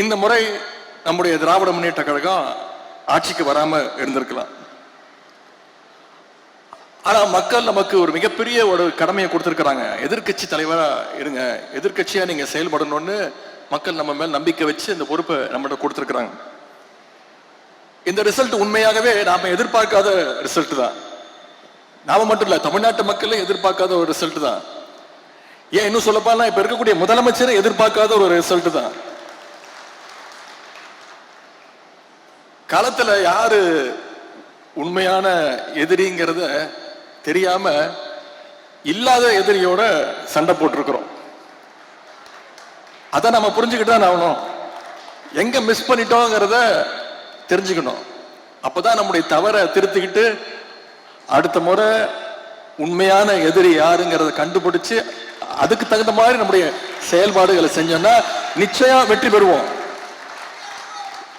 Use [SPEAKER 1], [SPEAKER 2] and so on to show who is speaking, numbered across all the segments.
[SPEAKER 1] இந்த முறை நம்முடைய திராவிட முன்னேற்ற கழகம் ஆட்சிக்கு வராம இருந்திருக்கலாம். ஆனா மக்கள் நமக்கு ஒரு மிகப்பெரிய ஒரு கடமையை கொடுத்திருக்கிறாங்க. எதிர்கட்சி தலைவரா இருங்க, எதிர்கட்சியா நீங்க செயல்படணும்னு மக்கள் நம்ம மேல் நம்பிக்கை வச்சு இந்த பொறுப்பை நம்மகிட்ட கொடுத்திருக்கிறாங்க. இந்த ரிசல்ட் உண்மையாகவே நாம எதிர்பார்க்காத ரிசல்ட் தான். நாம மட்டும் இல்ல, தமிழ்நாட்டு மக்கள் எதிர்பார்க்காத ஒரு ரிசல்ட் தான். ஏன் இன்னும் சொல்லப்போனா இப்ப இருக்கக்கூடிய முதலமைச்சரை எதிர்பார்க்காத ஒரு ரிசல்ட் தான். களத்துல யாரு உண்மையான எதிரிங்கிறத தெரியாம இல்லாத எதிரியோட சண்டை போட்டிருக்கிறோம். அதை நம்ம புரிஞ்சுக்கிட்டு தான் ஆகணும். எங்க மிஸ் பண்ணிட்டோங்கிறத தெரிஞ்சுக்கணும். அப்பதான் நம்முடைய தவறை திருத்திக்கிட்டு அடுத்த முறை உண்மையான எதிரி யாருங்கிறத கண்டுபிடிச்சு அதுக்கு தகுந்த மாதிரி நம்முடைய செயல்பாடுகளை செஞ்சோம்னா நிச்சயம் வெற்றி பெறுவோம்.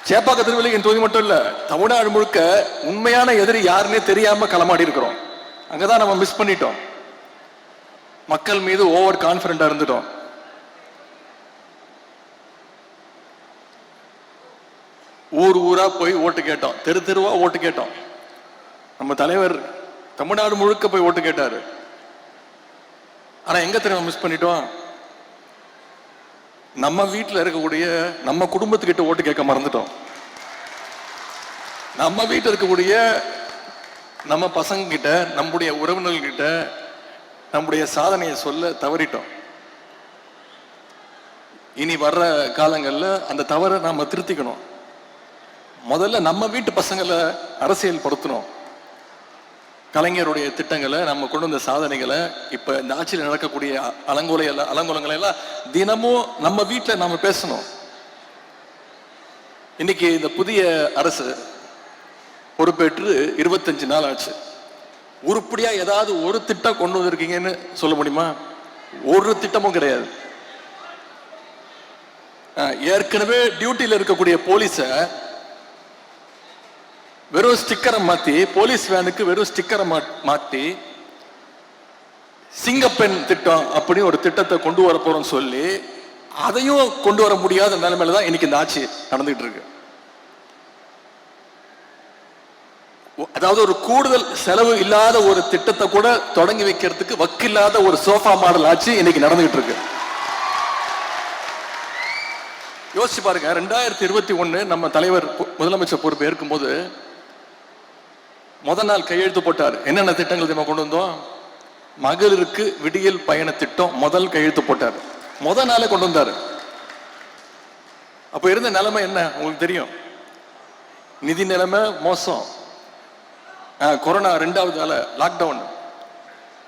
[SPEAKER 1] சேப்பாக்க திருவள்ளியின் தொகுதி மட்டும் இல்ல, தமிழ்நாடு முழுக்க உண்மையான எதிரி யாருன்னே தெரியாம களமாடி இருக்கிறோம். அங்கதான் நம்ம மிஸ் பண்ணிட்டோம். மக்கள் மீது ஓவர் கான்பிடண்டா இருந்துட்டோம். ஊர் ஊரா போய் ஓட்டு கேட்டோம், தெரு தெருவா ஓட்டு கேட்டோம். நம்ம தலைவர் தமிழ்நாடு முழுக்க போய் ஓட்டு கேட்டாரு. ஆனா எங்க தெரியும் மிஸ் பண்ணிட்டோம்? நம்ம வீட்டில் இருக்கக்கூடிய நம்ம குடும்பத்துக்கிட்ட ஓட்டு கேட்க மறந்துட்டோம். நம்ம வீட்டில் இருக்கக்கூடிய நம்ம பசங்க கிட்ட, நம்முடைய உறவினர்கிட்ட நம்முடைய சாதனையை சொல்ல தவறிட்டோம். இனி வர்ற காலங்களில் அந்த தவறை நாம திருத்திக்கணும். முதல்ல நம்ம வீட்டு பசங்களை அரசியல் படுத்தணும். கலைஞருடைய திட்டங்களை, நம்ம கொண்டு வந்த சாதனைகளை, இப்ப இந்த ஆட்சியில் நடக்கக்கூடிய அலங்கோலங்களை எல்லாம் தினமும் நம்ம வீட்டில் நாம பேசணும். இன்னைக்கு இந்த புதிய அரசு பொறுப்பேற்று 25 நாள் ஆச்சு. உருப்படியா ஏதாவது ஒரு திட்டம் கொண்டு வந்திருக்கீங்கன்னு சொல்ல முடியுமா? ஒரு திட்டமும் கிடையாது. ஏற்கனவே டியூட்டியில் இருக்கக்கூடிய போலீஸ வெறும் ஸ்டிக்கரை மாத்தி, போலீஸ் வேனுக்கு வெறும் ஸ்டிக்கரை மாட்டி சிங்கப்பெண் திட்டம் அப்படி ஒரு திட்டத்தை கொண்டு வர போறோம் சொல்லி அதையும் கொண்டு வர முடியாத நிலைமையில தான் இன்னைக்கு இந்த ஆட்சி நடந்துகிட்டு இருக்கு. அதாவது ஒரு கூடுதல் செலவு இல்லாத ஒரு திட்டத்தை கூட தொடங்கி வைக்கிறதுக்கு வக்கில்லாத ஒரு சோஃபா மாடல் ஆட்சி இன்னைக்கு நடந்துகிட்டு இருக்கு. யோசிச்சு பாருங்க, 2021 நம்ம தலைவர் முதலமைச்சர் பொறுப்பு ஏற்கும்போது முதல் நாள் கையெழுத்து போட்டார். என்னென்ன திட்டங்கள் நம்ம கொண்டு வந்தோம்? மகளிருக்கு விடியல் பயண திட்டம் முதல் கையெழுத்து போட்டார். முதல் நாளே கொண்டு வந்தார். அப்ப இருந்த நிலைமை என்ன உங்களுக்கு தெரியும். நிதி நிலைமை மோசம். கொரோனா 2வது நாள் லாக்டவுன்.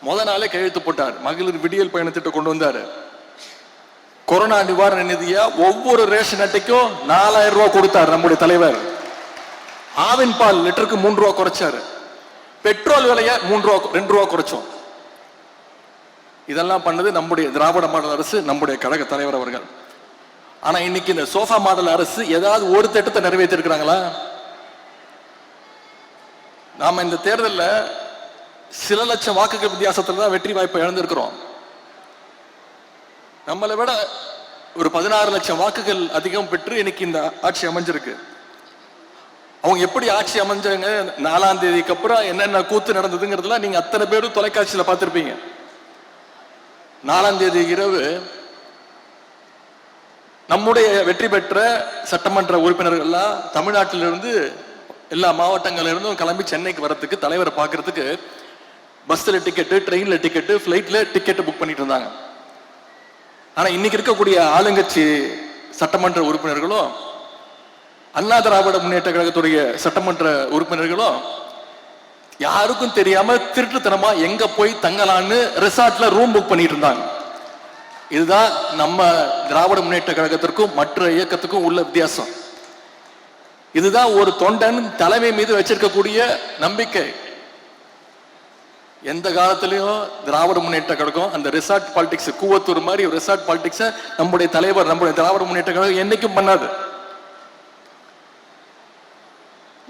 [SPEAKER 1] முதல் நாளே கையெழுத்து போட்டார். மகளிர் விடியல் பயண திட்டம் கொண்டு வந்தாரு. கொரோனா நிவாரண நிதியா ஒவ்வொரு ரேஷன் அட்டைக்கும் 4000 ரூபாய் கொடுத்தார் நம்முடைய தலைவர். ஆவின் பால் லிட்டருக்கு 3 ரூபா குறைச்சாரு. பெட்ரோல் விலைய 2 ரூபா குறைச்சோம். இதெல்லாம் பண்ணது நம்முடைய திராவிட மாடல் அரசு, நம்முடைய கழக தலைவர் அவர்கள். ஆனா இன்னைக்கு இந்த சோஃபா மாடல் அரசு ஏதாவது ஒரு திட்டத்தை நிறைவேற்றி இருக்கிறாங்களா? நாம இந்த தேர்தலில் சில லட்சம் வாக்குகள் வித்தியாசத்துல தான் வெற்றி வாய்ப்பை இழந்திருக்கிறோம். நம்மளை விட ஒரு 16 லட்சம் வாக்குகள் அதிகம் பெற்று இன்னைக்கு இந்த ஆட்சி அமைஞ்சிருக்கு. அவங்க எப்படி ஆட்சி அமைஞ்சாங்க, 4ஆம் தேதிக்கு அப்புறம் என்னென்ன கூத்து நடந்ததுங்கிறதுலாம் நீங்க அத்தனை பேரும் தொலைக்காட்சியில பார்த்திருப்பீங்க. 4ஆம் தேதி இரவு நம்முடைய வெற்றி பெற்ற சட்டமன்ற உறுப்பினர்கள்லாம் தமிழ்நாட்டிலிருந்து எல்லா மாவட்டங்கள்ல இருந்தும் கிளம்பி சென்னைக்கு வரத்துக்கு, தலைவரை பார்க்கறதுக்கு பஸ்ல டிக்கெட்டு, ட்ரெயின்ல டிக்கெட்டு, பிளைட்ல டிக்கெட்டு புக் பண்ணிட்டு இருந்தாங்க. ஆனா இன்னைக்கு இருக்கக்கூடிய ஆளுங்கட்சி சட்டமன்ற உறுப்பினர்களும் அண்ணா திராவிட முன்னேற்ற கழகத்துடைய சட்டமன்ற உறுப்பினர்களும் யாருக்கும் தெரியாம திருட்டுத்தனமா எங்க போய் தங்கலான்னு ரிசார்ட்ல ரூம் புக் பண்ணிட்டு இருந்தாங்க. இதுதான் நம்ம திராவிட முன்னேற்ற கழகத்திற்கும் மற்ற இயக்கத்துக்கும் உள்ள வித்தியாசம். இதுதான் ஒரு தொண்டன் தலைமை மீது வச்சிருக்கக்கூடிய நம்பிக்கை. எந்த காலத்திலையும் திராவிட முன்னேற்ற கழகம் அந்த ரிசார்ட் பாலிடிக்ஸ், கூவத்தூர் மாதிரி ஒரு ரிசார்ட் பாலிடிக்ஸ் நம்முடைய தலைவர், நம்முடைய திராவிட முன்னேற்ற கழகம் என்னைக்கும் பண்ணாது.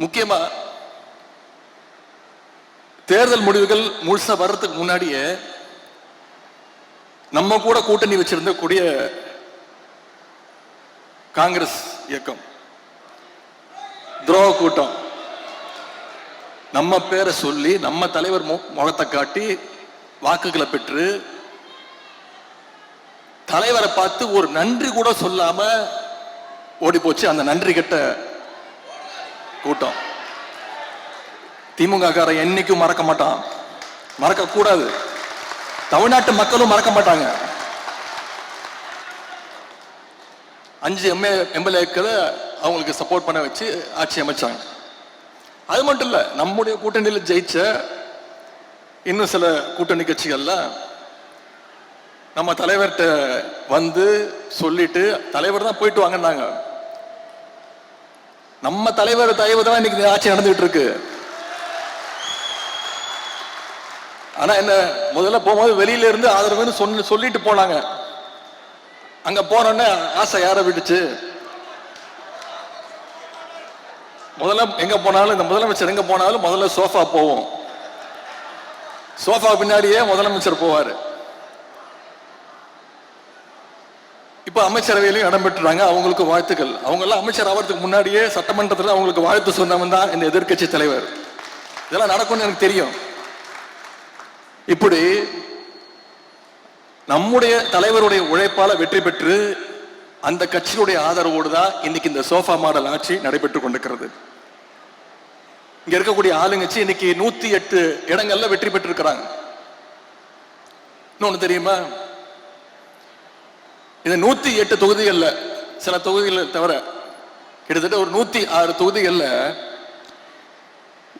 [SPEAKER 1] முக்கியமா தேர்தல் முடிவுகள் முழுசா வர்றதுக்கு முன்னாடியே நம்ம கூட கூட்டணி வச்சிருந்த கூடிய காங்கிரஸ் இயக்கம், துரோக கூட்டம், நம்ம பேரை சொல்லி நம்ம தலைவர் முகத்தை காட்டி வாக்குகளை பெற்று தலைவரை பார்த்து ஒரு நன்றி கூட சொல்லாம ஓடி போச்சு அந்த நன்றி கெட்ட கூட்டம். திமுக காரன் என்னைக்கும் மறக்க மாட்டான், மறக்க கூடாது. தமிழ்நாட்டு மக்களும் மறக்க மாட்டாங்க. 5 எம்எல்ஏக்களை அவங்களுக்கு சப்போர்ட் பண்ண வச்சு ஆட்சி அமைச்சாங்க. அது மட்டும் இல்ல, நம்முடைய கூட்டணியில் ஜெயிச்ச இன்னும் சில கூட்டணி கட்சிகள்ல நம்ம தலைவர்கிட்ட வந்து சொல்லிட்டு தலைவர் தான் போயிட்டு வாங்கினாங்க. நம்ம தலைவர் தயவு தான் இன்னைக்கு ஆட்சி நடந்துகிட்டு இருக்கு. ஆனா என்ன, முதல்ல போகும்போது வெளியில இருந்து ஆதரவுன்னு சொல்லிட்டு போனாங்க. அங்க போனோன்னு ஆசை யார விட்டுச்சு. முதல்ல எங்க போனாலும், இந்த முதலமைச்சர் எங்க போனாலும் முதல்ல சோஃபா போவோம். சோஃபா பின்னாடியே முதலமைச்சர் போவாரு. இப்ப அமைச்சரவையிலையும் இடம் பெற்றுறாங்க. அவங்களுக்கு வாழ்த்துக்கள். அவங்க எல்லாம் அமைச்சர் ஆகிறதுக்கு முன்னாடியே சட்டமன்றத்தில் அவங்களுக்கு வாழ்த்து சொன்னவன் தான் இந்த எதிர்கட்சி தலைவர். இதெல்லாம் நடக்கும்னு எனக்கு தெரியும். இப்படி நம்முடைய தலைவருடைய உழைப்பால வெற்றி பெற்று அந்த கட்சியுடைய ஆதரவோடு தான் இன்னைக்கு இந்த சோஃபா மாடல் ஆட்சி நடைபெற்றுக் கொண்டிருக்கிறது. இங்க இருக்கக்கூடிய ஆளுங்கட்சி இன்னைக்கு 108 இடங்கள்ல வெற்றி பெற்றிருக்கிறாங்க. இன்னொன்னு தெரியுமா, இந்த 108 தொகுதிகள்ல சில தொகுதிகள் தவிர கிட்டத்தட்ட ஒரு 106 தொகுதிகள்ல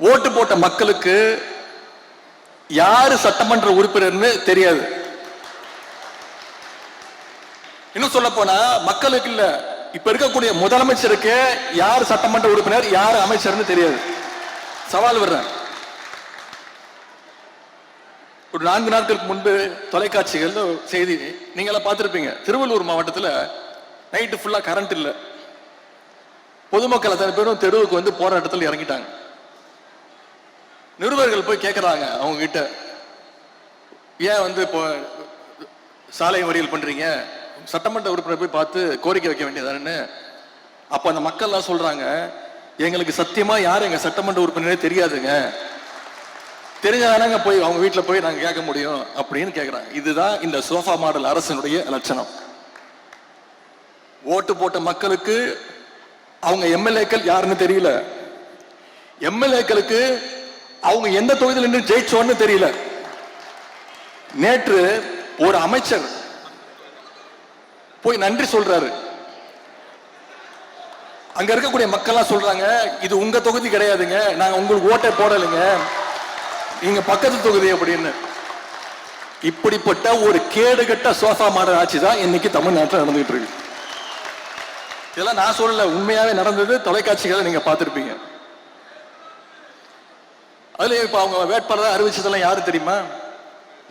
[SPEAKER 1] ஓட்டு போட்ட மக்களுக்கு யாரு சட்டமன்ற உறுப்பினர்னு தெரியாது. இன்னும் சொல்ல போனா மக்களுக்கு இல்ல, இப்ப இருக்கக்கூடிய முதலமைச்சருக்கு யார் சட்டமன்ற உறுப்பினர் யார் அமைச்சர்னு தெரியாது. சவால் வர்றேன். ஒரு 4 நாட்களுக்கு முன்பு தொலைக்காட்சிகள் செய்தி நீங்களா பார்த்திருப்பீங்க. திருவள்ளூர் மாவட்டத்தில் நைட்டு ஃபுல்லா கரண்ட் இல்லை. பொதுமக்கள் அத்தனை பேரும் தெருவுக்கு வந்து போராட்டத்தில் இறங்கிட்டாங்க. நிருபர்கள் போய் கேட்கறாங்க அவங்க கிட்ட, ஏன் வந்து இப்போ சாலை மறியல் பண்றீங்க, சட்டமன்ற உறுப்பினர் போய் பார்த்து கோரிக்கை வைக்க வேண்டியதானு. அப்ப அந்த மக்கள் எல்லாம் சொல்றாங்க, எங்களுக்கு சத்தியமா யார் எங்க சட்டமன்ற உறுப்பினரே தெரியாதுங்க, தெரிஞ்சாதானங்க போய் அவங்க வீட்டுல போய் நாங்க கேட்க முடியும் அப்படின்னு கேட்கறாங்க. இதுதான் இந்த சோஃபா மாடல் அரசினுடைய லட்சணம். ஓட்டு போட்ட மக்களுக்கு அவங்க எம்எல்ஏக்கள் யாருன்னு தெரியல, எம்எல்ஏக்களுக்கு அவங்க எந்த தொகுதியில் நின்று ஜெயிச்சோன்னு தெரியல. நேற்று ஒரு அமைச்சர் போய் நன்றி சொல்றாரு. அங்க இருக்கக்கூடிய மக்கள் சொல்றாங்க, இது உங்க தொகுதி கிடையாதுங்க, நாங்க உங்களுக்கு ஓட்டை போடலைங்க, நீங்க பக்கத்து தொகுதி அப்படின்னு. இப்படிப்பட்ட ஒரு கேடுகட்ட சோஃபா மாடல் ஆட்சி தான் இன்னைக்கு தமிழ்நாட்டில் நடந்துகிட்டு இருக்கு. இதெல்லாம் நான் சொல்லல, உண்மையாவே நடந்தது. தொலைக்காட்சிகளை நீங்க பார்த்திருப்பீங்க. அதுல இப்ப அவங்க வேட்பாளர் அறிவிச்சதெல்லாம் யாரு தெரியுமா,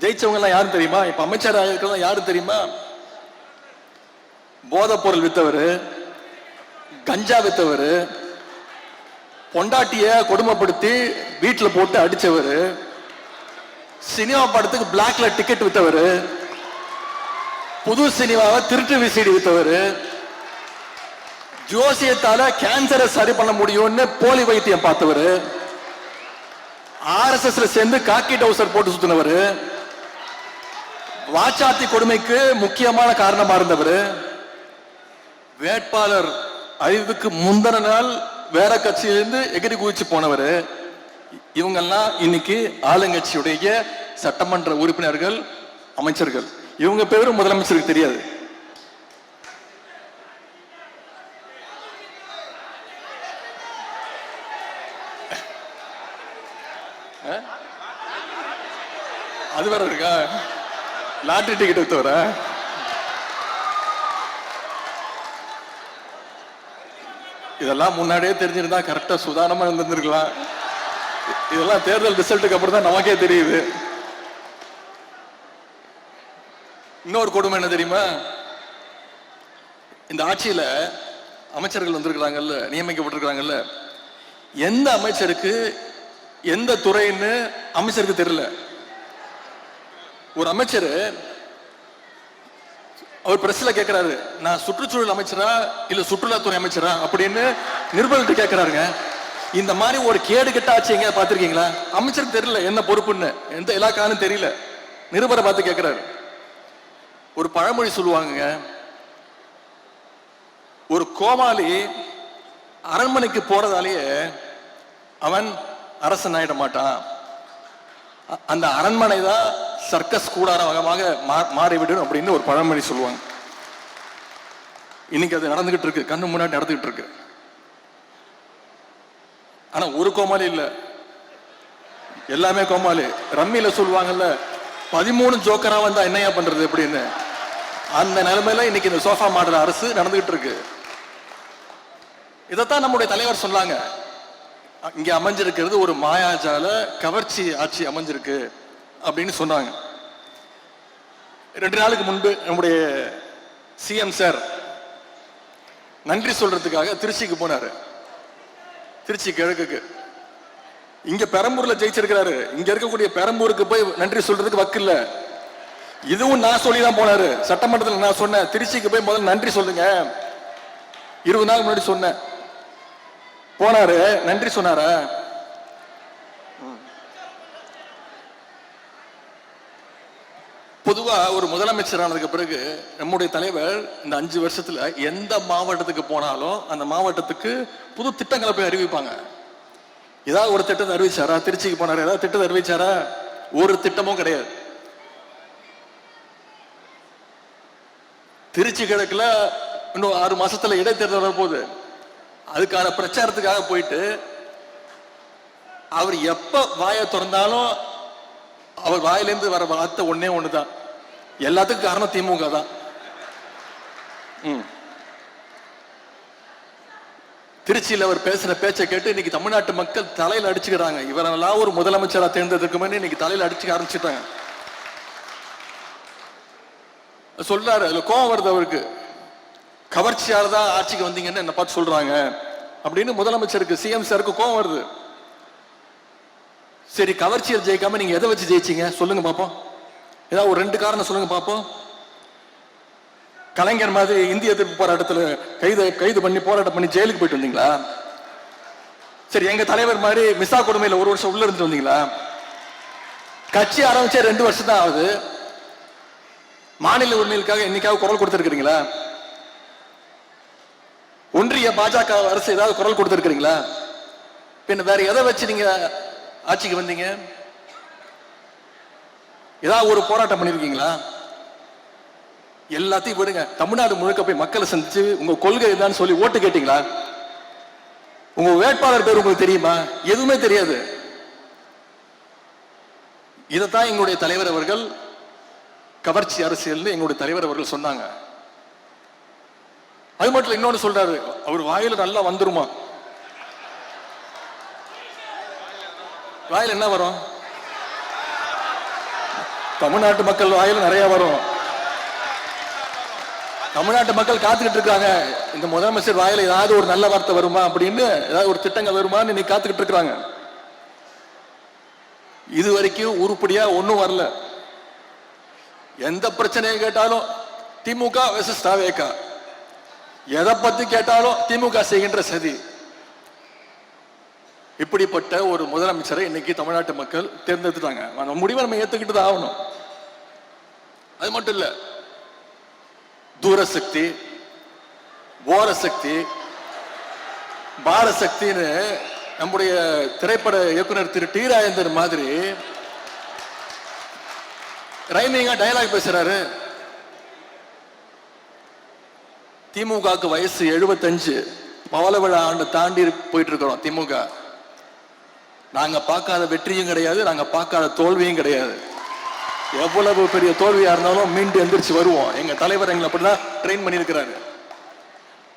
[SPEAKER 1] ஜெயிச்சவங்க எல்லாம் யாரு தெரியுமா, இப்ப அமைச்சர் இருக்கிறதெல்லாம் யாரு தெரியுமா, போதைப் பொருள் வித்தவர், கஞ்சா வித்தவர், பொண்டாட்டிய கொடுமைப்படுத்தி வீட்டுல போட்டு அடிச்சவர், சினிமா படத்துக்கு பிளாக்ல டிக்கெட் வித்தவர், புது சினிமாவை திருட்டு விசிடி வித்தவர், ஜோசியத்தால கேன்சரை சரி பண்ண முடியும்னு போலி வைத்தியம் பார்த்தவர், RSS சேர்ந்து காக்கி டவுசர் போட்டு சுத்தினவர், வாச்சாத்தி கொடுமைக்கு முக்கியமான காரணமா இருந்தவர், வேட்பாளர் அறிவுக்கு முந்தின நாள் வேற கட்சியிலிருந்து எகிரி குதிச்சு போனவர். இவங்கெல்லாம் இன்னைக்கு ஆளுங்கட்சியுடைய சட்டமன்ற உறுப்பினர்கள், அமைச்சர்கள். இவங்க பேரும் முதலமைச்சருக்கு தெரியாது. அது வேற இருக்கா, லாட்டரி டிக்கெட் வித்தவர. இதெல்லாம் முன்னாடியே தெரிஞ்சிருந்தா கரெக்டா சுதாரணமா இருந்திருக்கலாம். இதெல்லாம் தேர்தல் ரிசல்ட்டுக்கு அப்புறம் தான் நமக்கே தெரியுது. இன்னொரு கொடுமை என்ன தெரியுமா, இந்த ஆட்சியில அமைச்சர்கள் வந்திருக்கிறாங்கல்ல, நியமிக்கப்பட்டிருக்கிறாங்கல்ல, எந்த அமைச்சருக்கு எந்த துறைன்னு அமைச்சருக்கு தெரியல. ஒரு அமைச்சர் அவர் பிரஸ்ல கேட்கிறாரு, நான் சுற்றுச்சூழல் அமைச்சரா இல்ல சுற்றுலாத்துறை அமைச்சரா அப்படின்னு நிருபர்கிட்ட கேட்கிறாருங்க. இந்த மாதிரி ஒரு கேடு கெட்ட ஆட்சி எங்க பாத்திருக்கீங்களா? அமைச்சருக்கு தெரியல என்ன பொறுப்புன்னு, எந்த இலாக்கான்னு தெரியல, நிருபரை பார்த்து கேட்கிறாரு. ஒரு பழமொழி சொல்லுவாங்க, ஒரு கோமாளி அரண்மனைக்கு போறதாலேயே அவன் அரசன் ஆயிட மாட்டான், அந்த அரண்மனை தான் சர்க்கஸ் கூடாரமாக மாறிவிடும் அப்படின்னு ஒரு பழமொழி சொல்லுவாங்க. இன்னைக்கு அது நடந்துகிட்டு இருக்கு, கண்ணு முன்னாடி நடந்துகிட்டு இருக்கு. ஆனா ஒரு கோமாளி இல்ல, எல்லாமே கோமாளி. ரம்மியில சொல்லுவாங்கல்ல, 13 ஜோக்கரா வந்தா என்னையா பண்றது அப்படின்னு, அந்த நிலைமையில இன்னைக்கு இந்த சோஃபா மாடல் அரசு நடந்துகிட்டு இருக்கு. இதைத்தான் நம்முடைய தலைவர் சொன்னாங்க, இங்க அமைஞ்சிருக்கிறது ஒரு மாயாஜால கவர்ச்சி ஆட்சி அமைஞ்சிருக்கு அப்படின்னு சொன்னாங்க. 2 நாளுக்கு முன்பு நம்முடைய சிஎம் சார் நன்றி சொல்றதுக்காக திருச்சிக்கு போனாரு. திருச்சி கிழக்குக்கு. இங்க பெரம்பூர்ல ஜெயிச்சிருக்கிறாரு, இங்க இருக்கக்கூடிய பெரம்பூருக்கு போய் நன்றி சொல்றதுக்கு வக்கு இல்ல. இதுவும் நான் சொல்லிதான் போனாரு சட்டமன்றத்தில். நான் சொன்னேன், திருச்சிக்கு போய் முதல்ல நன்றி சொல்லுங்க, 20 நாள் முன்னாடி சொன்னேன். போனாரு, நன்றி சொன்னாரா? பொதுவா ஒரு முதலமைச்சர் ஆனதுக்கு பிறகு நம்முடைய தலைவர் இந்த 5 வருஷத்துல எந்த மாவட்டத்துக்கு போனாலும் அந்த மாவட்டத்துக்கு புது திட்டங்களை போய் அறிவிப்பாங்க. ஏதாவது ஒரு திட்டத்தை அறிவிச்சாரா? திருச்சிக்கு போனாரு, ஏதாவது திட்டத்தை அறிவிச்சாரா? ஒரு திட்டமும் கிடையாது. திருச்சி கிழக்குல இன்னும் 6 மாசத்துல இடைத்தேர்தல் வரப்போகுது. அதுக்கான பிரச்சாரத்துக்காக போயிட்டு அவர் எப்ப வாயை திறந்தாலும் அவர் வாயிலிருந்து வர வார்த்தை ஒன்னே ஒண்ணுதான், எல்லாத்துக்கும் காரணம் திமுக தான். திருச்சியில் அவர் பேசுற பேச்சை கேட்டு இன்னைக்கு தமிழ்நாட்டு மக்கள் தலையில அடிச்சுக்கிறாங்க. இவரெல்லாம் ஒரு முதலமைச்சரா தேர்ந்தெடுக்குமே இன்னைக்கு தலையில அடிச்சுக்க ஆரம்பிச்சுட்டாங்க. சொல்றாரு, அதுல கோபம் வருது அவருக்கு. கவர்ச்சியால தான் ஆட்சிக்கு வந்தீங்கன்னு என்ன பார்த்து சொல்றாங்க அப்படின்னு முதலமைச்சருக்கு, சிஎம் சாருக்கு கோபம் வருது. சரி, கவர்ச்சியில் ஜெயிக்காம நீங்க எதை வச்சு ஜெயிச்சீங்க சொல்லுங்க பாப்போம். ஏதாவது ஒரு 2 காரணம் சொல்லுங்க பாப்போம். கலைஞர் மாதிரி இந்திய எதிர்ப்பு போராட்டத்தில் கைது பண்ணி போராட்டம் பண்ணி ஜெயிலுக்கு போயிட்டு வந்தீங்களா? சரி, எங்க தலைவர் மாதிரி மிசா கொடுமையில 1 வருஷம் உள்ள இருந்து வந்தீங்களா? கட்சி ஆரம்பிச்சே 2 வருஷம் தான் ஆகுது. மாநில உரிமைகளுக்காக என்னைக்காவது குரல் கொடுத்திருக்கிறீங்களா? ஒன்றிய பாஜக அரசு ஏதாவது குரல் கொடுத்திருக்கிறீங்களா? பின்ன வேற எதை வச்சு நீங்க ஆட்சிக்கு வந்தீங்க? ஏதாவது ஒரு போராட்டம் பண்ணிருக்கீங்களா? எல்லாத்தையும் விடுங்க, தமிழ்நாடு முழுக்க போய் மக்களை சந்திச்சு உங்க கொள்கை என்னன்னு சொல்லி ஓட்டு கேட்டீங்களா? உங்க வேட்பாளர் பேர் உங்களுக்கு தெரியுமா? எதுவுமே தெரியாது. இதைத்தான் எங்களுடைய தலைவர் அவர்கள் கவர்ச்சி அரசியல் எங்களுடைய தலைவர் அவர்கள் சொன்னாங்க. அது மட்டும் இன்னொன்னு சொல்றாரு, அவர் வாயில நல்லா வந்துருமா? வாயில என்ன வரும்? தமிழ்நாட்டு மக்கள் வாயில நிறைய வரும். தமிழ்நாட்டு மக்கள் காத்துக்கிட்டு இருக்காங்க, இந்த முதலமைச்சர் வாயில ஏதாவது ஒரு நல்ல வார்த்தை வருமா அப்படின்னு, ஏதாவது ஒரு திட்டங்கள் வருமான்னு இன்னைக்கு காத்துக்கிட்டு இருக்காங்க. இது வரைக்கும் உருப்படியா ஒன்னும் வரல. எந்த பிரச்சனையை கேட்டாலும் திமுக வெர்சஸ் தாவேகா, எதை பத்தி கேட்டாலும் திமுக செய்கின்ற சதி. இப்படிப்பட்ட ஒரு முதலமைச்சரை இன்னைக்கு தமிழ்நாட்டு மக்கள் தேர்ந்தெடுத்துட்டாங்க. நம்ம முடிவை நம்ம ஏத்துக்கிட்டு தான் ஆகணும். அது மட்டும் இல்ல, தூரசக்தி, ஓரசக்தி, பாரசக்தின்னு நம்முடைய திரைப்பட இயக்குனர் திரு டி ராஜேந்தர் மாதிரி ரைமிங்கா டயலாக் பேசுறாரு. திமுகவுக்கு வயசு 75, பவள விழா ஆண்டு தாண்டி போயிட்டு இருக்கிறோம். திமுக நாங்க பார்க்காத வெற்றியும் கிடையாது, நாங்க பார்க்காத தோல்வியும் கிடையாது. எவ்வளவு பெரிய தோல்வியா இருந்தாலும் மீண்டு எந்திரிச்சு வருவோம். எங்க தலைவர் எங்களை அப்படிதான் ட்ரெயின் பண்ணியிருக்கிறாரு.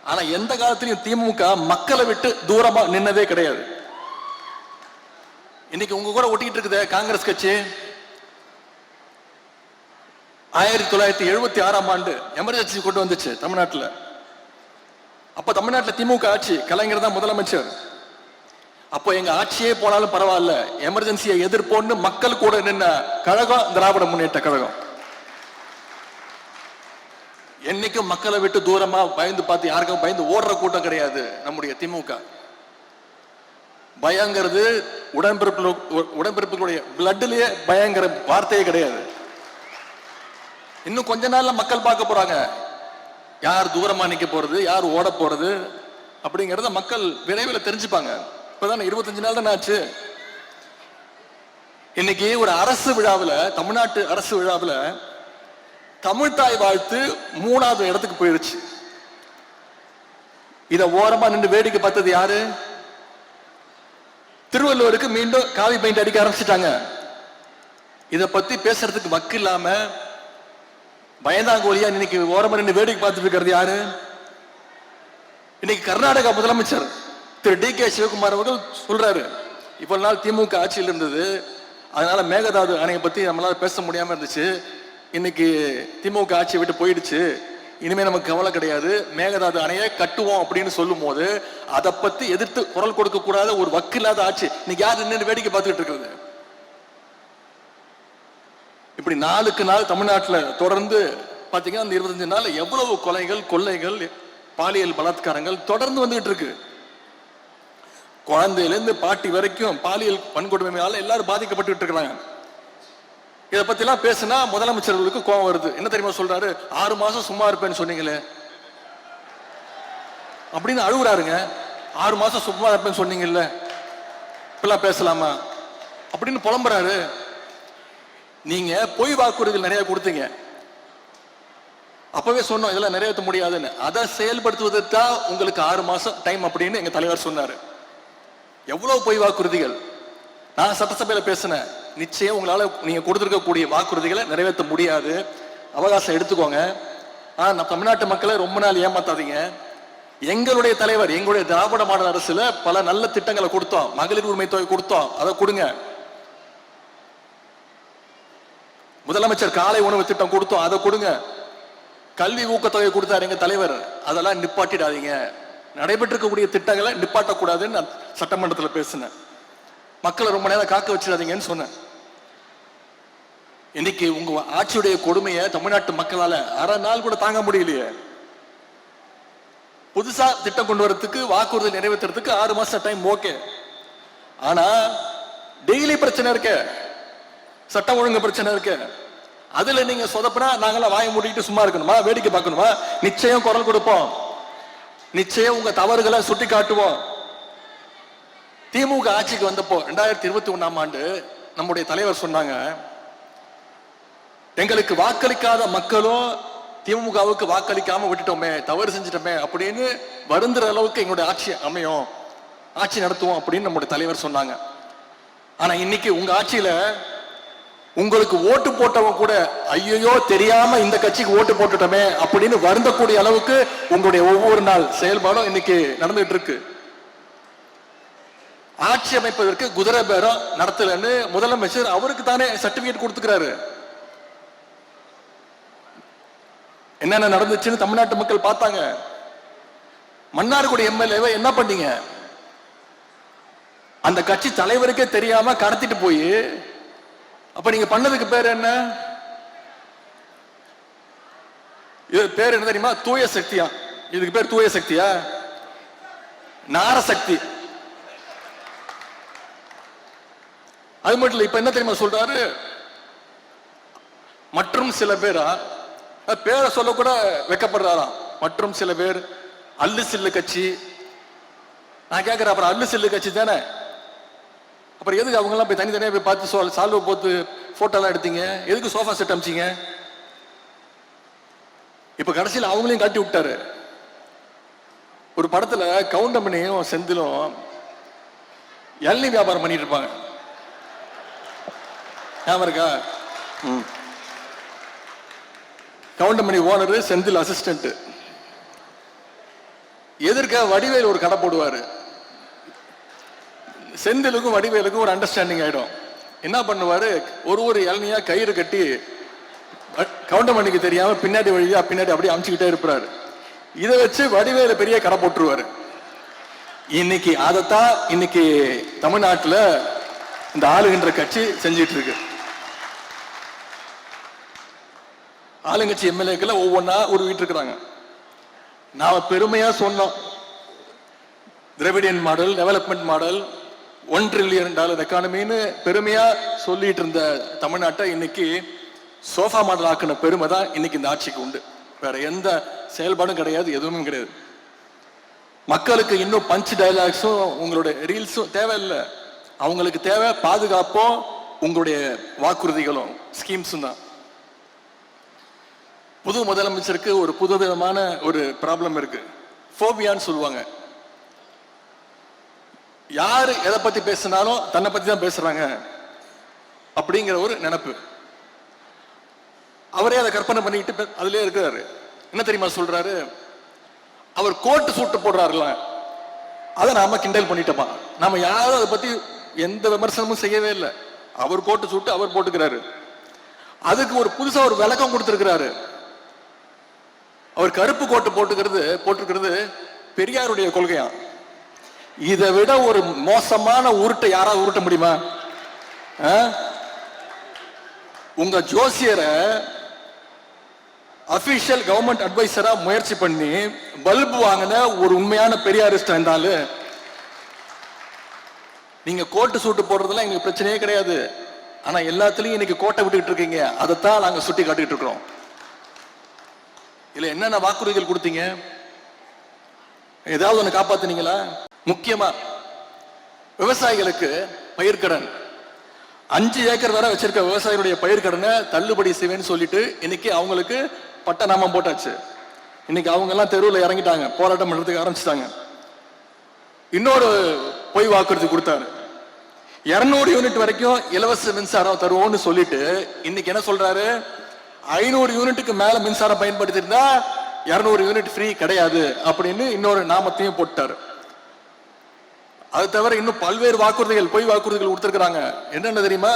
[SPEAKER 1] ஆனா எந்த காலத்திலையும் திமுக மக்களை விட்டு தூரமா நின்னதே கிடையாது. இன்னைக்கு உங்க கூட ஒட்டிக்கிட்டு இருக்குது காங்கிரஸ் கட்சி. 1976ஆம் ஆண்டு எமர்ஜென்சி கொண்டு வந்துச்சு தமிழ்நாட்டில். அப்ப தமிழ்நாட்டில் திமுக ஆட்சி, கலைஞர் தான் முதலமைச்சர். அப்போ எங்க ஆட்சியே போனாலும் பரவாயில்ல, எமர்ஜென்சியை எதிர்ப்போன்னு மக்கள் கூட நின்ன கழகம் திராவிட முன்னேற்ற கழகம். என்னைக்கும் மக்களை விட்டு தூரமா பயந்து பார்த்து யாருக்கும் பயந்து ஓடுற கூட்டம் கிடையாது நம்முடைய திமுக. பயங்கிறது உடன்பிறப்புகளுடைய பிளட்லயே பயங்கர வார்த்தையே கிடையாது. இன்னும் கொஞ்ச நாள்ல மக்கள் பார்க்க போறாங்க யார் தூரமா நிக்க போறது, யார் ஓட போறது அப்படிங்கறத மக்கள் விரைவில் தெரிஞ்சுப்பாங்க. இப்பதான் 25 நாள் தான் ஆச்சு. இன்னைக்கு ஒரு அரசு விழாவில், தமிழ்நாட்டு அரசு விழாவில் தமிழ்தாய் வாழ்த்து 3வது இடத்துக்கு போயிருச்சு. இத ஓரமா நின்று வேடிக்கை பார்த்தது யாரு? திருவள்ளுவருக்கு மீண்டும் காவி பெயிண்ட் அடிக்க ஆரம்பிச்சுட்டாங்க. இத பத்தி பேசுறதுக்கு வக்கு இல்லாம பயந்தாங்கோலியா இன்னைக்கு ஓரமா நின்று வேடிக்கை பார்த்துட்டு இருக்கிறது யாரு? இன்னைக்கு கர்நாடகா முதலமைச்சர் திரு DK சிவகுமார் அவர்கள் சொல்றாரு, இவ்வளவு நாள் திமுக ஆட்சியில் இருந்தது, அதனால மேகதாது அணையை பத்தி நம்மளால பேச முடியாம இருந்துச்சு. இன்னைக்கு திமுக ஆட்சியை விட்டு போயிடுச்சு, இனிமே நமக்கு கவலை கிடையாது, மேகதாது அணையை கட்டுவோம் அப்படின்னு சொல்லும் போது அதை பத்தி எதிர்த்து குரல் கொடுக்க கூடாத ஒரு வக்கு இல்லாத ஆட்சி இன்னைக்கு யார் நின்று வேடிக்கை பார்த்துட்டு இருக்கிறது? இப்படி நாளுக்கு நாள் தமிழ்நாட்டில் தொடர்ந்து பாத்தீங்கன்னா அந்த 25 நாள் எவ்வளவு கொலைகள், கொள்ளைகள், பாலியல் பலாத்காரங்கள் தொடர்ந்து வந்துகிட்டு இருக்கு. குழந்தையிலிருந்து பாட்டி வரைக்கும் பாலியல் வன்கொடுமையால எல்லாரும் பாதிக்கப்பட்டு இருக்கிறாங்க. இதை பத்தி எல்லாம் பேசினா முதலமைச்சர்களுக்கு கோபம் வருது. என்ன தெரியுமா சொல்றாரு? 6 மாசம் சும்மா இருப்பேன்னு சொன்னீங்களே அப்படின்னு அழுகுறாருங்க. 6 மாசம் சும்மா இருப்பேன்னு சொன்னீங்கல்ல, இப்பெல்லாம் பேசலாமா அப்படின்னு புலம்புறாரு. நீங்க பொய் வாக்குறுதிகள் நிறைய கொடுத்தீங்க, அப்பவே சொன்னோம் இதெல்லாம் நிறைவேற்ற முடியாதுன்னு. அதை செயல்படுத்துவதற்கா உங்களுக்கு 6 மாசம் டைம் அப்படின்னு எங்க தலைவர் சொன்னாரு. எவ்வளவு பொய் வாக்குறுதிகள்! நான் சட்டசபையில பேசினேன், நிச்சயம் உங்களால நீங்க கொடுத்திருக்கக்கூடிய வாக்குறுதிகளை நிறைவேற்ற முடியாது, அவகாசம் எடுத்துக்கோங்க. ஆனா தமிழ்நாட்டு மக்களை ரொம்ப நாள் ஏமாத்தாதீங்க. எங்களுடைய தலைவர், எங்களுடைய திராவிட மாடல் அரசுல பல நல்ல திட்டங்களை கொடுத்தோம். மகளிர் உரிமை தொகை கொடுத்தோம், அதை கொடுங்க. முதலமைச்சர் காலை உணவு திட்டம் கொடுத்தோம், அதை கொடுங்க. கல்வி ஊக்கத்தொகை கொடுத்தாரு எங்க தலைவர், அதெல்லாம் நிப்பாட்டிடாதீங்க. நடைபெற்றிருக்கக்கூடிய திட்டங்களை நிப்பாட்டக்கூடாதுன்னு நான் சட்டமன்றத்தில் பேசினேன். மக்களை ரொம்ப நேரம் காக்க வச்சிடாதீங்கன்னு சொன்னேன். இன்னைக்கு உங்க ஆட்சியுடைய கொடுமையை தமிழ்நாட்டு மக்களால அரை நாள் கூட தாங்க முடியலையே. புதுசா திட்டம் கொண்டு வரதுக்கு, வாக்குறுதி நிறைவேற்றுறதுக்கு 6 மாசம் டைம் ஓகே. ஆனா டெய்லி பிரச்சனை இருக்க, சட்டம் ஒழுங்கு பிரச்சனை இருக்கு, அதுல நீங்க சொதப்பினா நாங்களாம் வாயை மூடிட்டு சும்மா இருக்கணுமா, வேடிக்கை பார்க்கணுமா? நிச்சயம் குரல் கொடுப்போம், நிச்சயம் உங்க தவறுகளை சுட்டி காட்டுவோம். திமுக ஆட்சிக்கு வந்தப்போ 2021ஆம் ஆண்டு நம்முடைய தலைவர் சொன்னாங்க, எங்களுக்கு வாக்களிக்காத மக்களும் திமுகவுக்கு வாக்களிக்காம விட்டுட்டோமே, தவறு செஞ்சிட்டோமே அப்படின்னு வருந்துற அளவுக்கு எங்களுடைய ஆட்சி அமையும், ஆட்சி நடத்துவோம் அப்படின்னு நம்முடைய தலைவர் சொன்னாங்க. ஆனா இன்னைக்கு உங்க ஆட்சியில உங்களுக்கு ஓட்டு போட்டவங்க கூட ஐயோ தெரியாம இந்த கட்சிக்கு ஓட்டு போட்டுட்டோமே அப்படின்னு வருந்தக்கூடிய அளவுக்கு உங்களுடைய ஒவ்வொரு நாள் செயல்பாடும் இன்னைக்கு நடந்துட்டு இருக்கு. ஆட்சி அமைப்பதற்கு குதிரை பேரம் நடத்தலன்னு முதலமைச்சர் அவருக்கு தானே சர்டிபிகேட் கொடுத்துக்கிறாரு. என்னென்ன நடந்துச்சுன்னு தமிழ்நாட்டு மக்கள் பார்த்தாங்க. மன்னார்குடி எம்எல்ஏவை என்ன பண்ணீங்க? அந்த கட்சி தலைவருக்கே தெரியாம கடத்திட்டு போய், அப்ப நீங்க பண்ணதுக்கு பேர் என்ன? இது பேர் என்ன தெரியுமா? தூய சக்தியா. இதுக்கு பேர் தூய சக்தியா? நாரசக்தி. அது மட்டும் இல்ல, இப்ப என்ன தெரியுமா சொல்றாரு? மற்றும் சில பேரா, பேரை சொல்ல கூட வெக்கப்படுறாராம். மற்றும் சில பேர் அல்லு சில்லு கட்சி. நான் கேட்கிறேன், அப்புறம் அல்லு சில்லு கட்சி தானே, அப்புறம் எதுக்கு அவங்க எல்லாம் போய் தனித்தனியா போய் பார்த்து சால்வ போட்டு போட்டோ எல்லாம் எடுத்தீங்க? எதுக்கு சோஃபா செட் அமிச்சிங்க? இப்ப கடைசியில் அவங்களையும் காட்டி விட்டாரு. ஒரு படத்துல கவுண்டமணியும் செந்திலும் இளநீ வியாபாரம் பண்ணிட்டு இருப்பாங்க, ஞாபகம் இருக்கா? Goundamani owner, Senthil assistant. எதிர்க்க வடிவேல் ஒரு கடை போடுவாரு. செந்திலுக்கும் வடிவேலுக்கும் ஒரு அண்டர்ஸ்டாண்டிங் ஆயிடும். என்ன பண்ணுவாரு, ஒரு இளநியா கயிறு கட்டி கவுண்டமணிக்கு தெரியாம பின்னாடி வழியா பின்னாடி அப்படியே அமுச்சுக்கிட்டே இருப்பாரு. இதை வச்சு வடிவேலு பெரிய கடை போட்டுருவாரு. இன்னைக்கு அதைத்தான் இன்னைக்கு தமிழ்நாட்டுல இந்த ஆளுகின்ற கட்சி செஞ்சிட்டு இருக்கு. ஆளுங்கட்சி எம்எல்ஏக்களை ஒவ்வொன்றா உருவிட்டு இருக்கிறாங்க. நாம பெருமையா சொன்னோம், Dravidian model, development model, $1 trillion எக்கானமின்னு பெருமையா சொல்லிட்டு இருந்த தமிழ்நாட்டை இன்னைக்கு சோஃபா மாடல் ஆக்கின பெருமை தான் இன்னைக்கு இந்த ஆட்சிக்கு உண்டு. வேற எந்த செயல்பாடும் கிடையாது, எதுவுமே கிடையாது. மக்களுக்கு இன்னும் பஞ்ச் டயலாக்ஸும் உங்களுடைய ரீல்ஸும் தேவையில்லை. அவங்களுக்கு தேவை பாதுகாப்பும் உங்களுடைய வாக்குறுதிகளும் ஸ்கீம்ஸும் தான். புது முதலமைச்சருக்கு ஒரு புதுவிதமான ஒரு ப்ராப்ளம் இருக்கு, ஃபோபியான்னு சொல்லுவாங்க. யாரு எதை பத்தி பேசினாலும் தன்னை பத்தி தான் பேசுறாங்க அப்படிங்கிற ஒரு நினைப்பு. அவரே அதை கற்பனை பண்ணிக்கிட்டு அதுலயே இருக்கிறாரு. என்ன தெரியுமா சொல்றாரு, அவர் கோட்டு சூட்டு போடுறாருல, அதை நாம கிண்டல் பண்ணிட்டோமா. நாம யாரும் அதை பத்தி எந்த விமர்சனமும் செய்யவே இல்லை. அவர் கோட்டு சூட்டு அவர் போட்டுக்கிறாரு. அதுக்கு ஒரு புதுசா ஒரு விளக்கம் கொடுத்திருக்கிறாரு. அவர் கருப்பு கோட்டு போட்டுக்கிறது பெரியாருடைய கொள்கையா. இதை விட ஒரு மோசமான உருட்டை யாராவது உருட்ட முடியுமா? உங்க ஜோசியரை அபிஷியல் கவர்மெண்ட் அட்வைசரா முயற்சி பண்ணி பல்பு வாங்கின ஒரு உண்மையான பெரியாரிஸ்ட் இருந்தாலும், நீங்க கோட்டு சூட்டு போடுறதுல எங்களுக்கு பிரச்சனையே கிடையாது. ஆனா எல்லாத்துலயும் இன்னைக்கு கோட்டை விட்டுக்கிட்டு இருக்கீங்க, அதைத்தான் நாங்க சுட்டி காட்டிட்டு இருக்கிறோம். இல்ல என்னென்ன வாக்குறுதிகள் கொடுத்தீங்க? ஏதாவது ஒண்ணு காப்பாத்துனீங்களா? முக்கியமா விவசாயிகளுக்கு பயிர்க்கடன், 5 ஏக்கர் வரை வச்சிருக்க விவசாயிகளுடைய பயிர்க்கடனை தள்ளுபடி செய்வேன்னு சொல்லிட்டு இன்னைக்கு அவங்களுக்கு பட்டநாமம் போட்டாச்சு. இன்னைக்கு அவங்க எல்லாம் தெருவில் இறங்கிட்டாங்க, போராட்டம் பண்றதுக்கு ஆரம்பிச்சிட்டாங்க. இன்னொரு பொய் வாக்குறுதி கொடுத்தாரு, 200 யூனிட் வரைக்கும் இலவச மின்சாரம் தருவோம்னு சொல்லிட்டு இன்னைக்கு என்ன சொல்றாரு, 500 யூனிட்டுக்கு மேல மின்சாரம் பயன்படுத்தி இருந்தா 200 யூனிட் ஃப்ரீ கிடையாது அப்படின்னு இன்னொரு நாமத்தையும் போட்டாரு. அது தவிர இன்னும் பல்வேறு வாக்குறுதிகள், பொய் வாக்குறுதிகள் கொடுத்திருக்கிறாங்க. என்னென்ன தெரியுமா?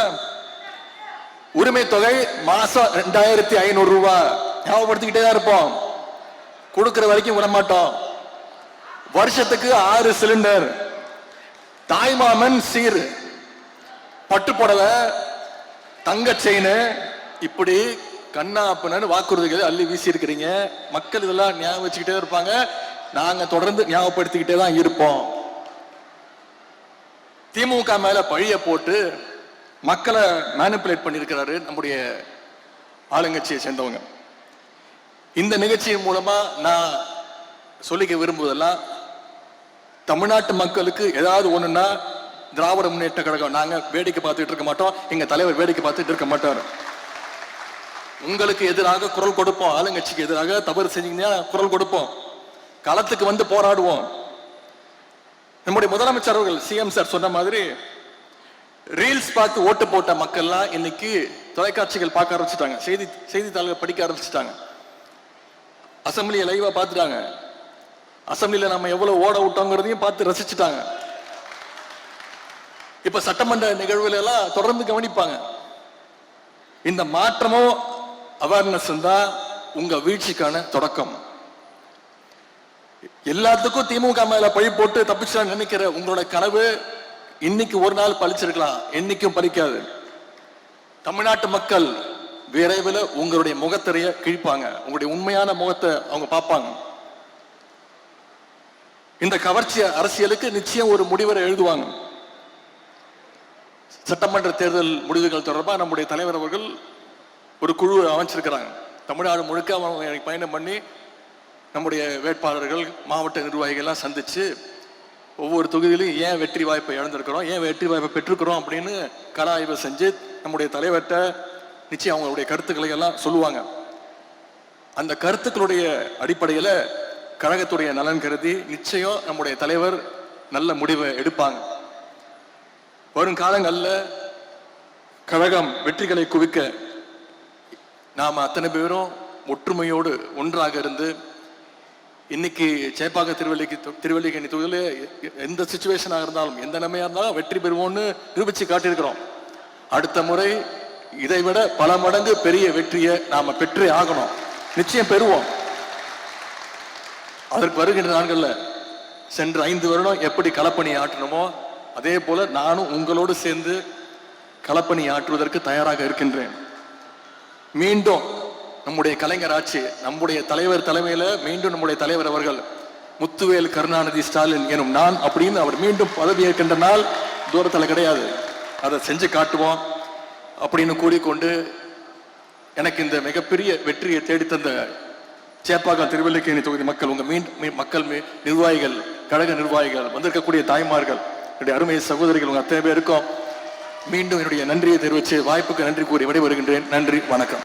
[SPEAKER 1] உரிமை தொகை மாசம் 2500 ரூபாய், ஞாபகப்படுத்திக்கிட்டே தான் இருப்போம், கொடுக்கிற வரைக்கும் விட மாட்டோம். வருஷத்துக்கு 6 சிலிண்டர், தாய்மாமன் சீர், பட்டு புடவை, தங்க செயின், இப்படி கண்ணாப்பன்னு வாக்குறுதிகள் அள்ளி வீசி இருக்கிறீங்க. மக்கள் இதெல்லாம் ஞாபகம் வச்சுக்கிட்டே இருப்பாங்க, நாங்க தொடர்ந்து ஞாபகப்படுத்திக்கிட்டே தான் இருப்போம். திமுக மேல பழிய போட்டு மக்களை மேனிபுலேட் பண்ணியிருக்கிறாரு நம்முடைய ஆளுங்கட்சியை சேர்ந்தவங்க. இந்த நிகழ்ச்சியின் மூலமா நான் சொல்லிக்க விரும்புவதெல்லாம், தமிழ்நாட்டு மக்களுக்கு ஏதாவது ஒண்ணுன்னா திராவிட முன்னேற்ற கழகம் நாங்க வேடிக்கை பார்த்துட்டு இருக்க மாட்டோம், எங்க தலைவர் வேடிக்கை பார்த்துட்டு இருக்க மாட்டார். உங்களுக்கு எதிராக குரல் கொடுப்போம், ஆளுங்கட்சிக்கு எதிராக தவறு செஞ்சீங்கன்னா குரல் கொடுப்போம், களத்துக்கு வந்து போராடுவோம். நம்முடைய முதலமைச்சர் அவர்கள் சிஎம் சார் சொன்ன மாதிரி ரீல்ஸ் பார்த்து ஓட்டு போட்ட மக்கள்லாம் இன்னைக்கு தொலைக்காட்சிகள் பார்க்க ஆரம்பிச்சுட்டாங்க, செய்தித்தாள்கள் படிக்க ஆரம்பிச்சுட்டாங்க, அசம்பிளியை லைவா பார்த்துட்டாங்க, அசம்பிளியில நம்ம எவ்வளவு ஓட விட்டோங்கிறதையும் பார்த்து ரசிச்சுட்டாங்க. இப்ப சட்டமன்ற நிகழ்வுல எல்லாம் தொடர்ந்து கவனிப்பாங்க. இந்த மாற்றமும் அவேர்னஸ் தான் உங்க வீழ்ச்சிக்கான தொடக்கம். எல்லாத்துக்கும் திமுக மேல பழி போட்டு தப்பிச்சா நினைக்கிற உங்களோட கனவு இன்னைக்கு ஒரு நாள் பழிச்சிருக்கலாம், என்னைக்கும் பழிக்காது. தமிழ்நாட்டு மக்கள் விரைவில் உங்களுடைய முகத்திரைய கிழிப்பாங்க, உங்களுடைய உண்மையான முகத்தை அவங்க பார்ப்பாங்க. இந்த கவர்ச்சி அரசியலுக்கு நிச்சயம் ஒரு முடிவரை எழுதுவாங்க. சட்டமன்ற தேர்தல் முடிவுகள் தொடர்பாக நம்முடைய தலைவர் அவர்கள் ஒரு குழு அமைச்சிருக்கிறாங்க. தமிழ்நாடு முழுக்க அவங்க பயணம் பண்ணி நம்முடைய வேட்பாளர்கள், மாவட்ட நிர்வாகிகள்லாம் சந்திச்சு ஒவ்வொரு தொகுதியிலும் ஏன் வெற்றி வாய்ப்பை இழந்திருக்கிறோம், ஏன் வெற்றி வாய்ப்பை பெற்றிருக்கிறோம் அப்படின்னு கள ஆய்வு செஞ்சு நம்முடைய தலைவர்கிட்ட நிச்சயம் அவங்களுடைய கருத்துக்களை எல்லாம் சொல்லுவாங்க. அந்த கருத்துக்களுடைய அடிப்படையில் கழகத்துடைய நலன் கருதி நிச்சயம் நம்முடைய தலைவர் நல்ல முடிவை எடுப்பாங்க. வரும் காலங்களில் கழகம் வெற்றிகளை குவிக்க நாம் அத்தனை பேரும் ஒற்றுமையோடு ஒன்றாக இருந்து, இன்னைக்கு சேப்பாக்க திருவல்லிக்கேணி தொகுதியில் எந்த சிச்சுவேஷனாக இருந்தாலும், எந்த நிலைமையா இருந்தாலும் வெற்றி பெறுவோம்னு நிரூபிச்சு காட்டியிருக்கிறோம். அடுத்த முறை இதை விட பல மடங்கு பெரிய வெற்றியை நாம பெற்றே ஆகணும், நிச்சயம் பெறுவோம். அதற்கு வருகின்ற நாட்கள்ல சென்ற 5 வருடம் எப்படி களப்பணி ஆற்றணுமோ அதே போல நானும் உங்களோடு சேர்ந்து களப்பணி ஆற்றுவதற்கு தயாராக இருக்கின்றேன். மீண்டும் நம்முடைய கலைஞர் ஆட்சி, நம்முடைய தலைவர் தலைமையில மீண்டும் நம்முடைய தலைவர் அவர்கள் முத்துவேல் கருணாநிதி ஸ்டாலின் எனும் நான் அப்படின்னு அவர் மீண்டும் பதவி ஏற்கின்ற நாள் தூரத்தில் கிடையாது. அதை செஞ்சு காட்டுவோம் அப்படின்னு கூறிக்கொண்டு, எனக்கு இந்த மிகப்பெரிய வெற்றியை தேடித்தந்த சேப்பாக்கம் திருவல்லிக்கேணி தொகுதி மக்கள், உங்க மக்கள் நிர்வாகிகள், கழக நிர்வாகிகள், வந்திருக்கக்கூடிய தாய்மார்கள், என்னுடைய அருமை சகோதரிகள், உங்க அத்தனை பேருக்கும் மீண்டும் என்னுடைய நன்றியை தெரிவித்து வாய்ப்புக்கு நன்றி கூறி விடைபெறுகின்றேன். நன்றி, வணக்கம்.